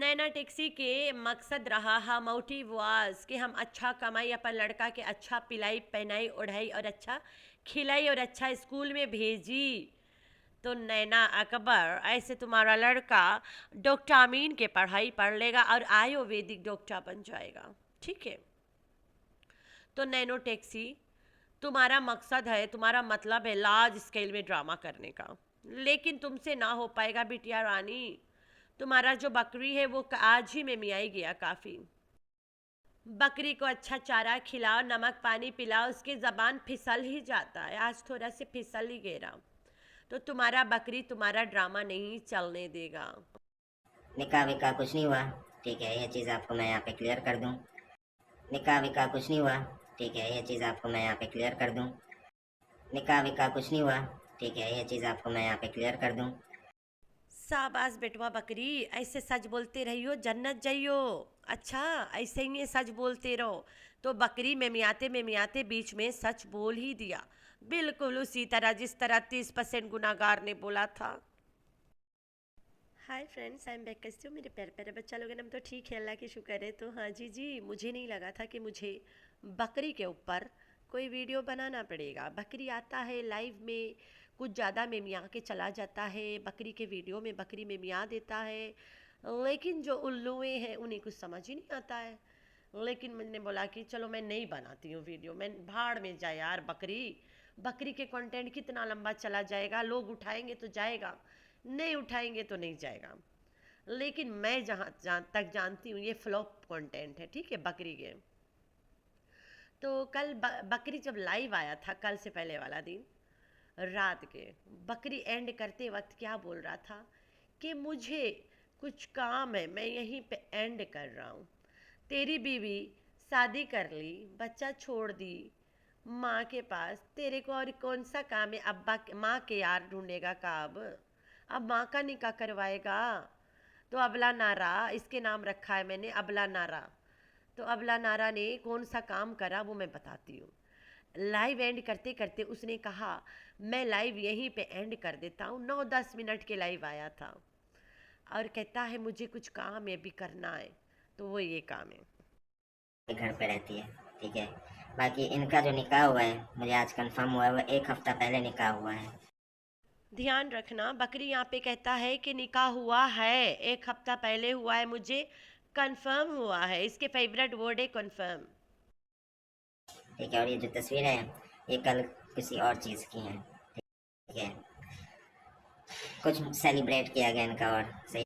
नैना taxi के मकसद रहा हा मोटिव वाज कि हम अच्छा कमाई, अपन लड़का के अच्छा पिलाई पहनाई ओढ़ाई और अच्छा खिलाई और अच्छा स्कूल में भेजी। तो नैना अकबर, ऐसे तुम्हारा लड़का डॉक्टर अमीन के पढ़ाई पढ़ लेगा और आयुर्वेदिक डॉक्टर बन जाएगा। ठीक है। तो नैनो टैक्सी, तुम्हारा मकसद है, तुम्हारा मतलब है लार्ज स्केल में ड्रामा करने का, लेकिन तुमसे ना हो पाएगा बिटिया रानी। तुम्हारा जो बकरी है वो आज ही में मियाई गया काफ़ी। बकरी को अच्छा चारा खिलाओ, नमक पानी पिलाओ, उसकी ज़बान फिसल ही जाता है, आज थोड़ा से फिसल ही गिरा। तो तुम्हारा बकरी तुम्हारा ड्रामा नहीं चलने देगा। निकाह विकाह कुछ नहीं हुआ, ठीक है, ये चीज़ आपको मैं यहाँ पे क्लियर कर दूँ। निकाह विकाह कुछ नहीं हुआ, ठीक है, ये चीज़ आपको मैं यहाँ पे क्लियर कर दूँ। निकाह विकाह कुछ नहीं हुआ, ठीक है, ये चीज़ आपको मैं यहाँ पे क्लियर कर दूँ। शाबाश बेटवा बकरी, ऐसे सच बोलते रहियो जन्नत जाइयो। अच्छा, ऐसे ही ये सच बोलते रहो। तो बकरी में मियाते बीच में सच बोल ही दिया, बिल्कुल उसी तरह जिस तरह 30% गुनाहगार ने बोला था। Hi friends, I am back. कैसे हो मेरे प्यारे प्यारे बच्चा लोग? हम तो ठीक है, अल्लाह की शुक्र है। तो हाँ जी जी, मुझे नहीं लगा था कि मुझे बकरी के ऊपर कोई वीडियो बनाना पड़ेगा। बकरी आता है लाइव में, कुछ ज़्यादा में मियाँ के चला जाता है, बकरी के वीडियो में बकरी में मियाँ देता है, लेकिन जो उल्लुए हैं उन्हें कुछ समझ ही नहीं आता है। लेकिन मैंने बोला कि चलो मैं नहीं बनाती हूँ वीडियो, मैं भाड़ में जाए यार। बकरी बकरी के कंटेंट कितना लंबा चला जाएगा, लोग उठाएंगे तो जाएगा, नहीं उठाएंगे तो नहीं जाएगा। लेकिन मैं जहाँ तक जानती हूँ ये फ्लॉप कंटेंट है, ठीक है, बकरी के। तो कल बकरी जब लाइव आया था, कल से पहले वाला दिन रात के, बकरी एंड करते वक्त क्या बोल रहा था कि मुझे कुछ काम है, मैं यहीं पे एंड कर रहा हूँ। तेरी बीवी शादी कर ली, बच्चा छोड़ दी माँ के पास, तेरे को और कौन सा काम है? अब्बा माँ के यार ढूंढेगा का अब माँ का निकाह करवाएगा। तो अबला नारा इसके नाम रखा है मैंने, अबला नारा। तो अबला नारा ने कौन सा काम करा वो मैं बताती हूँ। लाइव एंड करते करते उसने कहा मैं लाइव यहीं पे एंड कर देता हूँ। 9-10 मिनट के लाइव आया था और कहता है मुझे कुछ काम है भी करना है। तो वो ये काम है। घर पे रहती है, ठीक है। बाकी इनका जो निकाह हुआ है, मुझे आज कंफर्म हुआ है, वो 1 हफ्ता पहले निकाह हुआ है। ध्यान रखना, बकरी यहाँ पे कहता है कि निकाह हुआ है, 1 हफ्ता पहले हुआ है, मुझे कंफर्म हुआ है। इसके फेवरेट वर्ड है कंफर्म। ठीक है, और ये जो तस्वीरें हैं, ये कल किसी और चीज़ की हैं, ठीक है। कुछ सेलिब्रेट किया गया इनका, और सही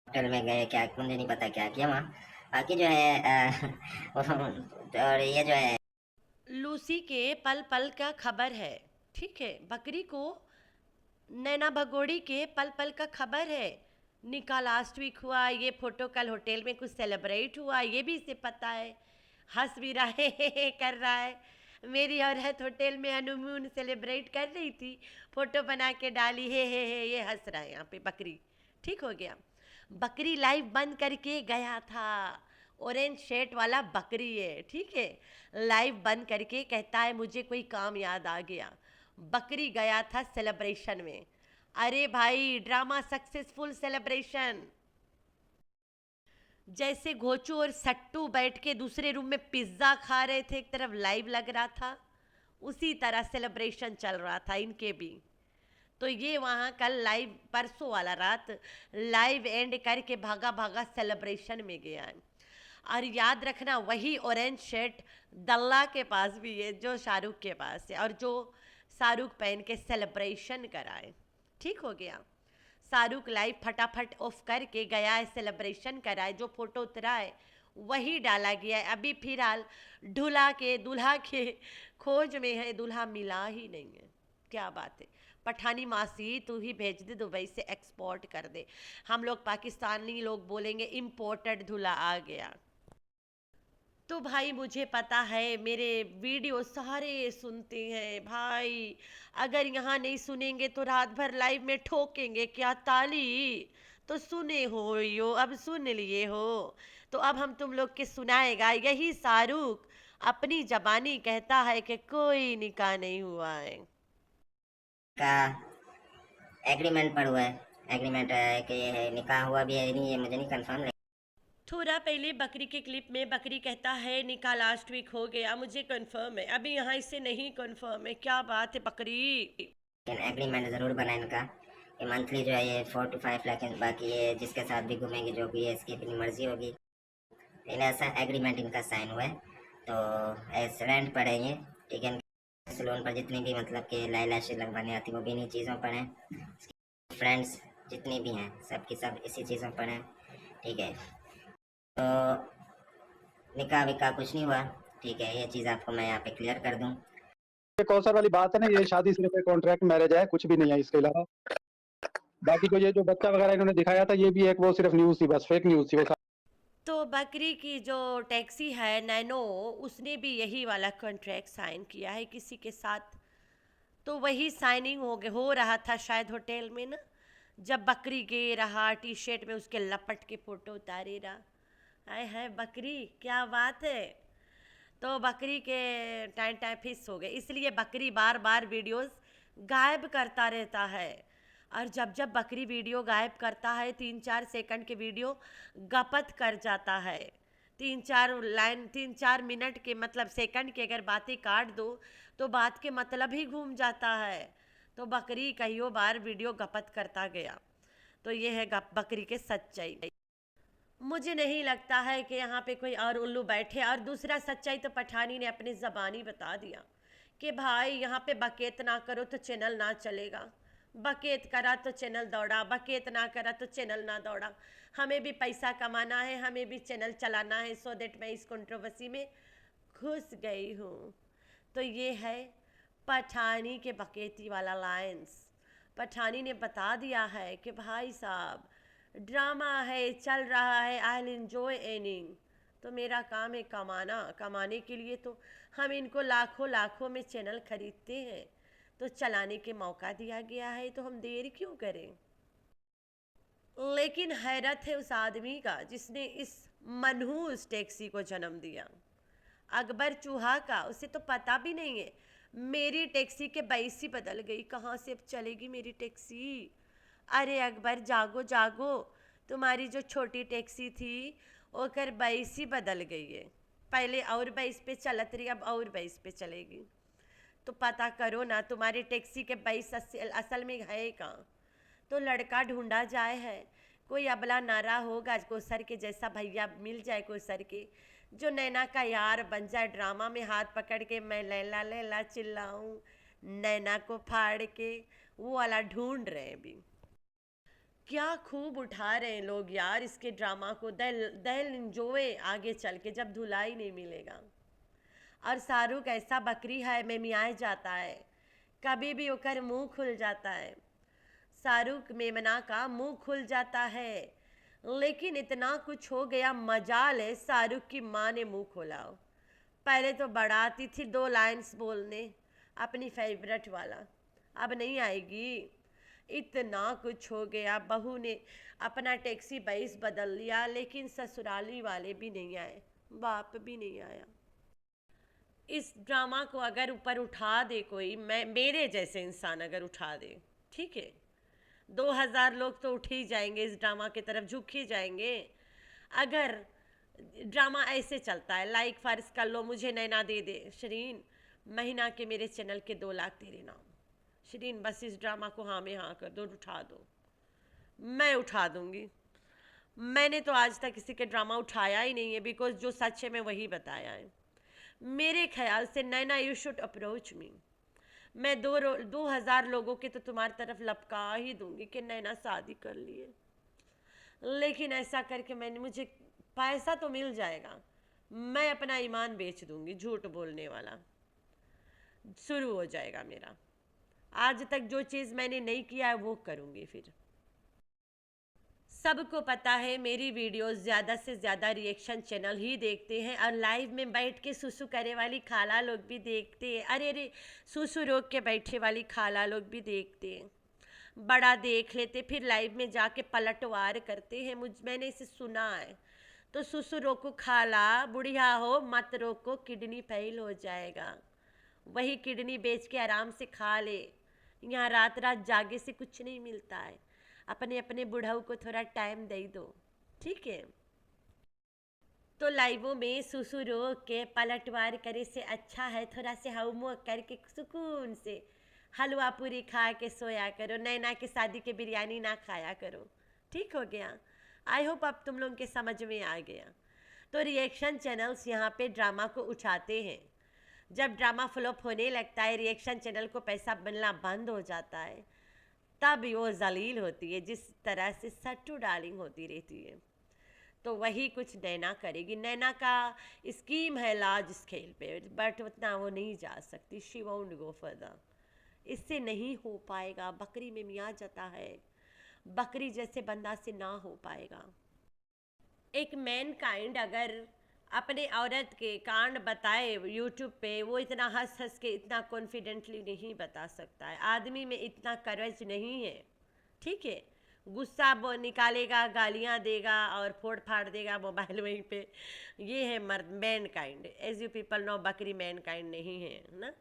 होटल में गए, क्या मुझे नहीं पता क्या किया वहाँ। बाकी जो है और ये जो है, लूसी के पल पल का खबर है, ठीक है। बकरी को नैना भगोड़ी के पल पल का खबर है। निकाह लास्ट वीक हुआ, ये फोटो कल होटल में कुछ सेलिब्रेट हुआ, ये भी इसे पता है। हंस भी रहा है कर रहा है। मेरी औरत होटल में हनीमून सेलिब्रेट कर रही थी, फोटो बना के डाली, हे ये हंस रहा है यहाँ पे बकरी। ठीक हो गया। बकरी लाइव बंद करके गया था, ऑरेंज शर्ट वाला बकरी है, ठीक है। लाइव बंद करके कहता है मुझे कोई काम याद आ गया। बकरी गया था सेलिब्रेशन में। अरे भाई, ड्रामा सक्सेसफुल सेलिब्रेशन। जैसे घोचू और सट्टू बैठ के दूसरे रूम में पिज्ज़ा खा रहे थे, एक तरफ लाइव लग रहा था, उसी तरह सेलिब्रेशन चल रहा था इनके भी। तो ये वहाँ कल लाइव, परसों वाला रात लाइव एंड करके भागा भागा सेलिब्रेशन में गया है। और याद रखना, वही ऑरेंज शर्ट दल्ला के पास भी है जो शाहरुख के पास है, और जो शाहरुख पहन के सेलिब्रेशन कराए। ठीक हो गया। शाहरुख लाइव फटाफट ऑफ करके गया है, सेलिब्रेशन कराए, जो फोटो उतरा है वही डाला गया है। अभी फिलहाल दूल्हा के खोज में है, दूल्हा मिला ही नहीं है। क्या बात है। पठानी मासी तू ही भेज दे, दुबई से एक्सपोर्ट कर दे। हम लोग पाकिस्तानी लोग बोलेंगे इम्पोर्टेड दूल्हा आ गया। तो भाई मुझे पता है मेरे वीडियो सारे सुनते हैं भाई, अगर यहाँ नहीं सुनेंगे तो रात भर लाइव में ठोकेंगे क्या ताली। तो सुने हो यो, अब सुन लिए हो, तो अब हम तुम लोग के सुनाएगा यही शाहरुख। अपनी जबानी कहता है कि कोई निकाह नहीं हुआ है। का एग्रीमेंट पर हुआ है। एग्रीमेंट है कि ये निकाह हुआ भी है नहीं, ये मुझे नहीं कंफर्म। थोड़ा पहले बकरी के क्लिप में बकरी कहता है निकाह लास्ट वीक हो गया, मुझे कंफर्म है, अभी यहाँ इससे नहीं कंफर्म है। क्या बात है बकरी। एग्रीमेंट ज़रूर बनाए इनका कि मंथली जो है ये 4 to 5 लाख, बाकी ये जिसके साथ भी घूमेंगे जो भी है इसकी अपनी मर्जी होगी, लेकिन ऐसा एग्रीमेंट इनका साइन हुआ है। तो एज रेंट पड़ेंगे, ठीक है। सैलून पर जितनी भी मतलब कि लाइलाशें लगवाने आती वो भी इन्हीं चीज़ों पर हैं। फ्रेंड्स जितनी भी हैं सबकी सब इसी चीज़ों पर हैं, ठीक है। तो निकाह विकाह कुछ नहीं हुआ, ठीक है, ये चीज़ आपको मैं यहाँ पे क्लियर कर दूँ। ये कौशल वाली बात है ना, ये शादी सिर्फ एक कॉन्ट्रैक्ट मैरिज है, कुछ भी नहीं है इसके अलावा। बाकी तो ये जो बच्चा वगैरह इन्होंने दिखाया था ये भी एक वो सिर्फ न्यूज़ थी, बस फेक न्यूज़ थी वो। तो बकरी की जो टैक्सी है नैनो, उसने भी यही वाला कॉन्ट्रैक्ट साइन किया है किसी के साथ। तो वही साइनिंग हो रहा था शायद होटल में ना, जब बकरी गे रहा टी शर्ट में उसके लपट के फोटो उतारे रहा। आए है बकरी, क्या बात है। तो बकरी के टाइम टाइम फिस हो गए, इसलिए बकरी बार बार वीडियोस गायब करता रहता है। और जब जब बकरी वीडियो गायब करता है 3-4 सेकंड के वीडियो गपत कर जाता है। 3-4 मिनट के मतलब सेकंड की अगर बातें काट दो तो बात के मतलब ही घूम जाता है। तो बकरी कईयों बार वीडियो गपत करता गया। तो ये है बकरी के सच्चाई। मुझे नहीं लगता है कि यहाँ पे कोई और उल्लू बैठे। और दूसरा सच्चाई तो पठानी ने अपनी ज़बानी बता दिया कि भाई यहाँ पे बकेत ना करो तो चैनल ना चलेगा, बकेत करा तो चैनल दौड़ा, बकेत ना करा तो चैनल ना दौड़ा। हमें भी पैसा कमाना है, हमें भी चैनल चलाना है। सो दैट मैं इस कंट्रोवर्सी में घुस गई हूँ। तो ये है पठानी के बकेती वाला लाइन्स। पठानी ने बता दिया है कि भाई साहब ड्रामा है, चल रहा है, आई विल एंजॉय एर्निंग। तो मेरा काम है कमाना, कमाने के लिए तो हम इनको लाखों लाखों में चैनल खरीदते हैं, तो चलाने के मौका दिया गया है तो हम देर क्यों करें। लेकिन हैरत है उस आदमी का जिसने इस मनहूस टैक्सी को जन्म दिया, अकबर चूहा का। उसे तो पता भी नहीं है मेरी टैक्सी के बाईस ही बदल गई, कहाँ से अब चलेगी मेरी टैक्सी। अरे अकबर जागो जागो, तुम्हारी जो छोटी टैक्सी थी ओकर बाईस ही बदल गई है। पहले और बाईस पे चलत रही, अब और बाईस पे चलेगी। तो पता करो ना तुम्हारी टैक्सी के बाईस असल में है कहाँ। तो लड़का ढूंढा जाए है, कोई अबला नारा होगा कोसर के जैसा भैया मिल जाए कोसर के, जो नैना का यार बन जाए। ड्रामा में हाथ पकड़ के मैं लैला लैला चिल्लाऊं, नैना को फाड़ के, वो वाला ढूंढ रहे हैं भी। क्या खूब उठा रहे हैं लोग यार इसके ड्रामा को। दिल इंजॉय आगे चल के जब धुलाई नहीं मिलेगा। और शाहरुख ऐसा बकरी है में मियाँ जाता है, कभी भी ओकर मुंह खुल जाता है। शाहरुख मेमना का मुंह खुल जाता है। लेकिन इतना कुछ हो गया, मजाल है शाहरुख की माँ ने मुंह खोला। पहले तो बढ़ाती थी 2 लाइन्स बोलने अपनी फेवरेट वाला, अब नहीं आएगी। इतना कुछ हो गया, बहू ने अपना टैक्सी 22 बदल लिया, लेकिन ससुराली वाले भी नहीं आए, बाप भी नहीं आया। इस ड्रामा को अगर ऊपर उठा दे कोई, मैं मेरे जैसे इंसान अगर उठा दे, ठीक है, 2000 लोग तो उठ ही जाएंगे, इस ड्रामा की तरफ झुक ही जाएंगे। अगर ड्रामा ऐसे चलता है, लाइक फर्ज कर लो मुझे नैना दे दे, शरीन महीना के मेरे चैनल के 2 लाख तेरे नाम, शरीन बस इस ड्रामा को हाँ में हाँ कर दो, उठा दो। मैं उठा दूंगी। मैंने तो आज तक किसी के ड्रामा उठाया ही नहीं है, बिकॉज जो सच है मैं वही बताया है। मेरे ख्याल से नैना यू शुड अप्रोच मी। मैं 2000 लोगों के तो तुम्हारी तरफ लपका ही दूंगी कि नैना शादी कर लिए। लेकिन ऐसा करके मुझे पैसा तो मिल जाएगा, मैं अपना ईमान बेच दूंगी। झूठ बोलने वाला शुरू हो जाएगा मेरा। आज तक जो चीज़ मैंने नहीं किया है वो करूंगी फिर। सबको पता है मेरी वीडियोस ज़्यादा से ज़्यादा रिएक्शन चैनल ही देखते हैं, और लाइव में बैठ के सुसु करे वाली खाला लोग भी देखते हैं। अरे अरे सुसु रोक के बैठे वाली खाला लोग भी देखते हैं, बड़ा देख लेते, फिर लाइव में जाके पलटवार करते हैं। मैंने इसे सुना है। तो सुसु रोको खाला, बुढ़िया हो मत रोको, किडनी फेल हो जाएगा। वही किडनी बेच के आराम से खा ले। यहाँ रात रात जागे से कुछ नहीं मिलता है। अपने अपने बुढ़ाऊ को थोड़ा टाइम दे दो, ठीक है। तो लाइवों में सुसु रोक के पलटवार करे से अच्छा है थोड़ा से होमवर्क करके सुकून से हलवा पूरी खा के सोया करो, नैना के शादी के बिरयानी ना खाया करो। ठीक हो गया? आई होप अब तुम लोग के समझ में आ गया। तो रिएक्शन चैनल्स यहाँ पे ड्रामा को उठाते हैं। जब ड्रामा फ्लॉप होने लगता है, रिएक्शन चैनल को पैसा मिलना बंद हो जाता है, तब वो जलील होती है, जिस तरह से सट्टू डार्लिंग होती रहती है। तो वही कुछ नैना करेगी। नैना का स्कीम है लार्ज स्केल पे, बट उतना वो नहीं जा सकती। She won't go further. इससे नहीं हो पाएगा। बकरी में मियाँ जाता है, बकरी जैसे बंदा से ना हो पाएगा। एक मैन काइंड अगर अपने औरत के कांड बताए यूट्यूब पे, वो इतना हंस हंस के इतना कॉन्फिडेंटली नहीं बता सकता है। आदमी में इतना करेज नहीं है। ठीक है, गुस्सा वो निकालेगा, गालियाँ देगा और फोड़ फाड़ देगा मोबाइल वहीं पे। ये है मर्द mankind. As you people know, बकरी मैन काइंड नहीं है ना।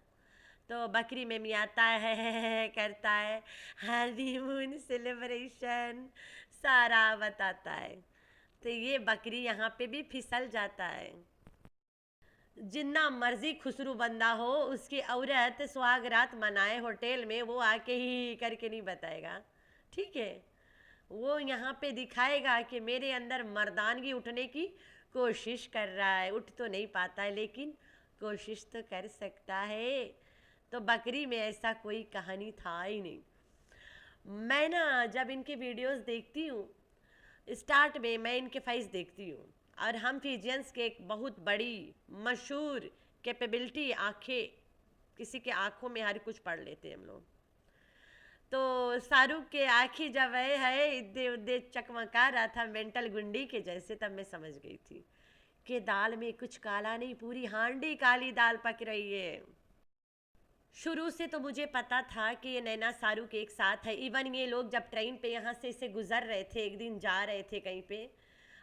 तो बकरी में मियाता है करता है, हनीमून सेलिब्रेशन सारा बताता है। तो ये बकरी यहाँ पे भी फिसल जाता है। जितना मर्जी खुसरू बंदा हो, उसकी औरत सुहागरात मनाए होटल में, वो आके ही करके नहीं बताएगा। ठीक है, वो यहाँ पे दिखाएगा कि मेरे अंदर मर्दानगी उठने की कोशिश कर रहा है। उठ तो नहीं पाता है, लेकिन कोशिश तो कर सकता है। तो बकरी में ऐसा कोई कहानी था ही नहीं। मैं ना जब इनके वीडियोस देखती हूँ, स्टार्ट में मैं इनके फेस देखती हूँ, और हम फिजियंस के एक बहुत बड़ी मशहूर कैपेबिलिटी आँखें, किसी के आँखों में हर कुछ पढ़ लेते हैं हम लोग। तो शाहरुख के आँखें जब है इद्दे उद्दे चकमका रहा था मेंटल गुंडी के जैसे, तब मैं समझ गई थी कि दाल में कुछ काला नहीं, पूरी हांडी काली दाल पक रही है। शुरू से तो मुझे पता था कि ये नैना शाहरुख एक साथ है। इवन ये लोग जब ट्रेन पे यहाँ से गुजर रहे थे, एक दिन जा रहे थे कहीं पे,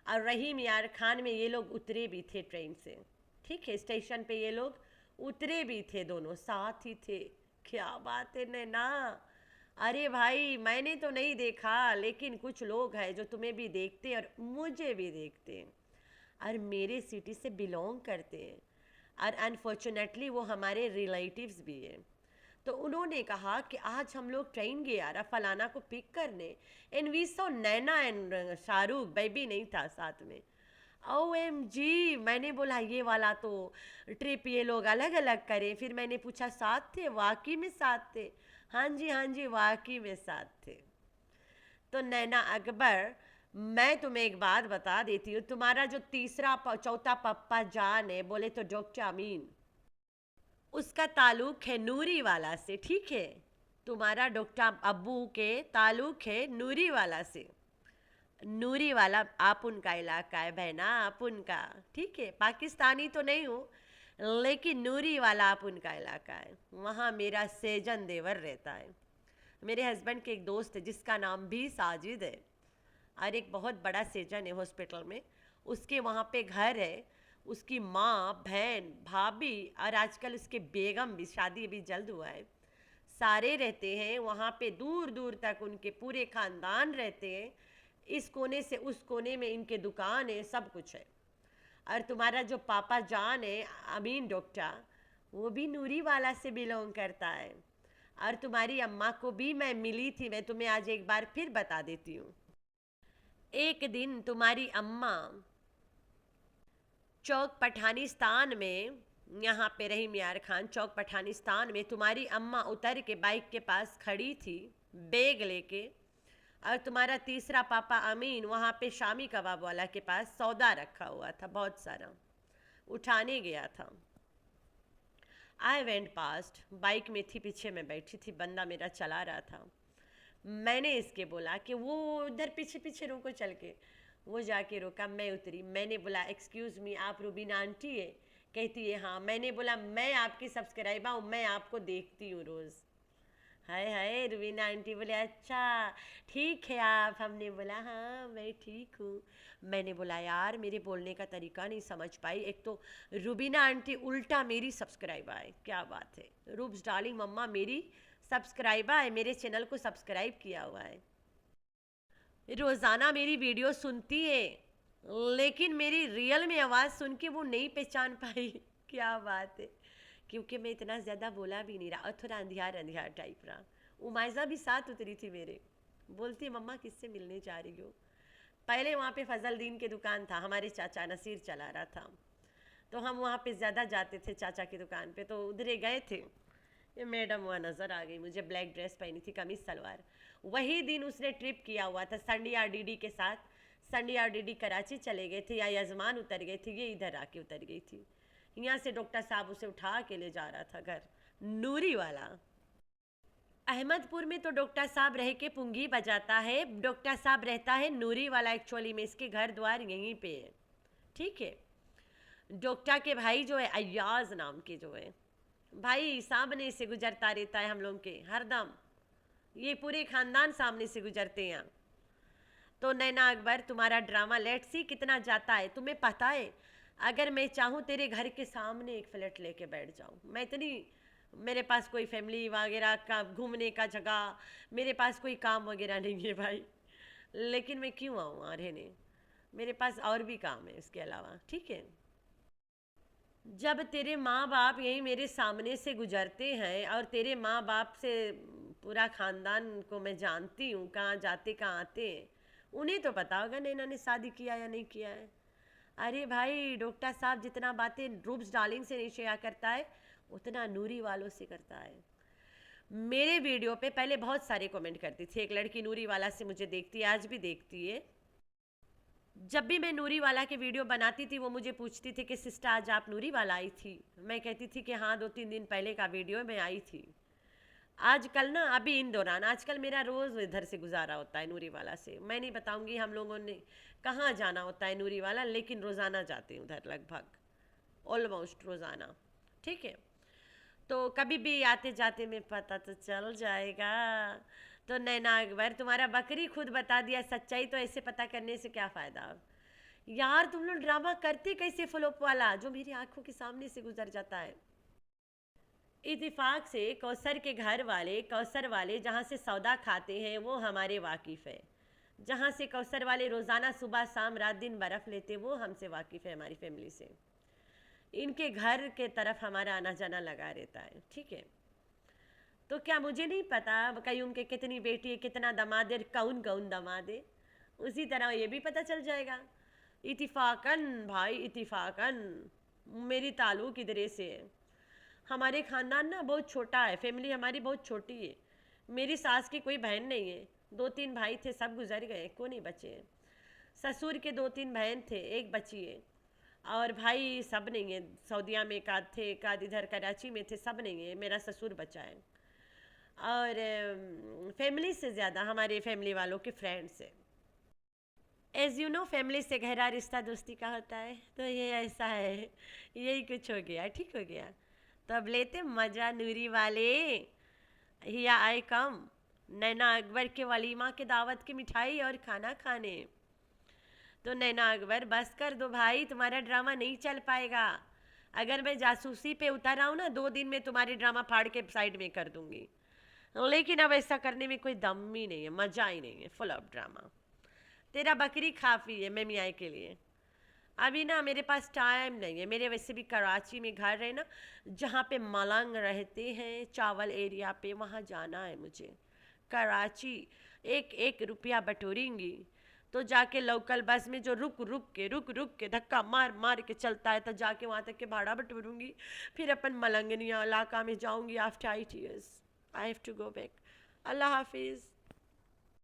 और रहीम यार खान में ये लोग उतरे भी थे ट्रेन से। ठीक है, स्टेशन पे ये लोग उतरे भी थे, दोनों साथ ही थे। क्या बात है नैना। अरे भाई, मैंने तो नहीं देखा, लेकिन कुछ लोग हैं जो तुम्हें भी देखते हैं और मुझे भी देखते हैं, और मेरे सिटी से बिलोंग करते हैं, और अनफॉर्चुनेटली वो हमारे रिलेटिव्स भी हैं। तो उन्होंने कहा कि आज हम लोग ट्रेन गया रहा फलाना को पिक करने, and we saw Naina and Shahrukh, baby नहीं था साथ में। OMG, मैंने बोला ये वाला तो ट्रिप ये लोग अलग अलग करें। फिर मैंने पूछा साथ थे? वाकई में साथ थे। हाँ जी वाकई में साथ थे। तो नैना अकबर, मैं तुम्हें एक बात बता देती हूँ, तुम्हारा जो तीसरा चौथा पप्पा जान है, बोले तो डॉक्टर अमीन, उसका ताल्लुक है नूरी वाला से। ठीक है, तुम्हारा डॉक्टर अब्बू के ताल्लुक है नूरी वाला से। नूरी वाला आप उनका इलाका है बहना, आप उनका। ठीक है, पाकिस्तानी तो नहीं हूँ, लेकिन नूरी वाला आप उनका इलाका है। वहाँ मेरा सेजन देवर रहता है। मेरे हस्बैंड के एक दोस्त है जिसका नाम भी साजिद है, और एक बहुत बड़ा सेजन है हॉस्पिटल में, उसके वहाँ पे घर है। उसकी माँ, बहन, भाभी, और आजकल उसके बेगम भी, शादी अभी जल्द हुआ है, सारे रहते हैं वहाँ पे। दूर दूर तक उनके पूरे ख़ानदान रहते हैं। इस कोने से उस कोने में इनके दुकान है, सब कुछ है। और तुम्हारा जो पापा जान है अमीन डॉक्टर, वो भी नूरी वाला से बिलोंग करता है। और तुम्हारी अम्मा को भी मैं मिली थी, मैं तुम्हें आज एक बार फिर बता देती हूँ। एक दिन तुम्हारी अम्मा चौक पठानिस्तान में, यहाँ पे रहीम यार खान चौक पठानिस्तान में, तुम्हारी अम्मा उतर के बाइक के पास खड़ी थी बैग लेके, और तुम्हारा तीसरा पापा अमीन वहाँ पे शामी कबाब वाला के पास सौदा रखा हुआ था बहुत सारा, उठाने गया था। आई वेंट पास्ट, बाइक में थी, पीछे में बैठी थी, बंदा मेरा चला रहा था। मैंने इसके बोला कि वो उधर पीछे पीछे रुको चल के। वो जाके रोका, मैं उतरी। मैंने बोला एक्सक्यूज़ मी, आप रुबीना आंटी है? कहती है हाँ। मैंने बोला मैं आपकी सब्सक्राइबर हूँ, मैं आपको देखती हूँ रोज़। हाय हाय, रुबीना आंटी बोले अच्छा ठीक है आप। हमने बोला हाँ मैं ठीक हूँ। मैंने बोला यार मेरे बोलने का तरीका नहीं समझ पाई, एक तो रुबीना आंटी उल्टा मेरी सब्सक्राइबर है। क्या बात है, रूब्स डार्लिंग मम्मा मेरी सब्सक्राइबर है, मेरे चैनल को सब्सक्राइब किया हुआ है, रोज़ाना मेरी वीडियो सुनती है, लेकिन मेरी रियल में आवाज़ सुन के वो नहीं पहचान पाई। क्या बात है, क्योंकि मैं इतना ज़्यादा बोला भी नहीं रहा और थोड़ा अंधियार अंधियार टाइप रहा। उमाइजा भी साथ उतरी थी मेरे, बोलती मम्मा किससे मिलने जा रही हो। पहले वहाँ पे फजलदीन की दुकान था, हमारे चाचा नसीर चला रहा था, तो हम वहाँ पे ज़्यादा जाते थे चाचा की दुकान पे, तो उधरे गए थे। ये मैडम वहाँ नज़र आ गई मुझे, ब्लैक ड्रेस पहनी थी, कमीज सलवार। वही दिन उसने ट्रिप किया हुआ था संडी आरडीडी के साथ। संडी आरडीडी कराची चले गए थे या यजमान उतर गए थे, ये इधर आके उतर गई थी। यहाँ से डॉक्टर साहब उसे उठा के ले जा रहा था घर, नूरी वाला। अहमदपुर में तो डॉक्टर साहब रह के पुंगी बजाता है, डॉक्टर साहब रहता है नूरी वाला एक्चुअली में, इसके घर द्वार यहीं पे है, ठीक है। डॉक्टर के भाई जो है अय्याज नाम के जो है भाई, सामने से गुजरता रहता है हम लोग के हरदम, ये पूरे खानदान सामने से गुजरते हैं। तो नैना अकबर तुम्हारा ड्रामा लेट्स सी कितना जाता है। तुम्हें पता है अगर मैं चाहूँ तेरे घर के सामने एक फ्लैट लेके बैठ जाऊँ, मैं इतनी, मेरे पास कोई फैमिली वगैरह का घूमने का जगह, मेरे पास कोई काम वगैरह नहीं है भाई, लेकिन मैं क्यों आऊँ वहाँ रहने, मेरे पास और भी काम है इसके अलावा, ठीक है। जब तेरे माँ बाप यही मेरे सामने से गुजरते हैं और तेरे माँ बाप से पूरा ख़ानदान को मैं जानती हूँ, कहाँ जाते कहाँ आते हैं, उन्हें तो पता होगा नैना ने शादी किया या नहीं किया है। अरे भाई डॉक्टर साहब जितना बातें रूप्स डार्लिंग से नहीं शेयर करता है, उतना नूरी वालों से करता है। मेरे वीडियो पे पहले बहुत सारे कमेंट करती थी, एक लड़की नूरी वाला से मुझे देखती है, आज भी देखती है। जब भी मैं नूरी वाला के वीडियो बनाती थी वो मुझे पूछती थी कि सिस्टर आज आप नूरी वाला आई थी। मैं कहती थी कि हाँ 2-3 दिन पहले का वीडियो मैं आई थी। आजकल ना, अभी इन दौरान आजकल मेरा रोज़ इधर से गुजारा होता है नूरी वाला से। मैं नहीं बताऊंगी हम लोगों ने कहाँ जाना होता है नूरी वाला, लेकिन रोज़ाना जाते हैं उधर, लगभग ऑलमोस्ट रोज़ाना, ठीक है। तो कभी भी आते जाते में पता तो चल जाएगा। तो नैना अकबर तुम्हारा बकरी खुद बता दिया सच्चाई, तो ऐसे पता करने से क्या फ़ायदा। यार तुम लोग ड्रामा करते कैसे फ्लॉप वाला, जो मेरी आंखों के सामने से गुजर जाता है। इत्तेफाक से कौसर के घर वाले, कौसर वाले जहाँ से सौदा खाते हैं वो हमारे वाकिफ़ है, जहाँ से कौसर वाले रोज़ाना सुबह शाम रात दिन बर्फ़ लेते वो हमसे वाकिफ़ है, हमारी फैमिली से। इनके घर के तरफ हमारा आना जाना लगा रहता है, ठीक है। तो क्या मुझे नहीं पता कयूम के कितनी बेटी है, कितना दामाद है, कौन कौन दामाद है, उसी तरह ये भी पता चल जाएगा। इत्तिफाकन भाई इत्तिफाकन मेरी ताल्लुक़ इधरे से है। हमारे ख़ानदान ना बहुत छोटा है, फैमिली हमारी बहुत छोटी है। मेरी सास की कोई बहन नहीं है, 2-3 भाई थे सब गुजर गए, को नहीं बचे हैं। ससुर के 2-3 बहन थे, एक बची है, और भाई सब नहीं है, सऊदीया में एक आध थे, एक आध इधर कराची में थे, सब नहीं है, मेरा ससुर बचा है। और फैमिली से ज़्यादा हमारे फैमिली वालों के फ्रेंड्स है। एज़ यू नो फैमिली से गहरा रिश्ता दोस्ती का होता है, तो ये ऐसा है, यही कुछ हो गया, ठीक हो गया। तो अब लेते मज़ा नूरी वाले, हिया आई कम नैना अकबर के वलीमा के दावत की मिठाई और खाना खाने। तो नैना अकबर बस कर दो भाई, तुम्हारा ड्रामा नहीं चल पाएगा। अगर मैं जासूसी पे उतर आऊँ ना 2 दिन में तुम्हारी ड्रामा फाड़ के साइड में कर दूंगी, लेकिन अब ऐसा करने में कोई दम ही नहीं है, मज़ा ही नहीं है, फुल ऑफ ड्रामा। तेरा बकरी काफ़ी है मैं मियाँ के लिए, अभी ना मेरे पास टाइम नहीं है। मेरे वैसे भी कराची में घर है ना, जहाँ पे मलंग रहते हैं चावल एरिया पे, वहाँ जाना है मुझे। कराची 1-1 रुपया बटोरेंगी तो जाके लोकल बस में जो रुक रुक के धक्का मार मार के चलता है, तो जाके वहाँ तक के भाड़ा बटोरूंगी, फिर अपन मलंगनिया इलाका में जाऊंगी। After 8 years I have to go back. अल्लाह हाफिज़।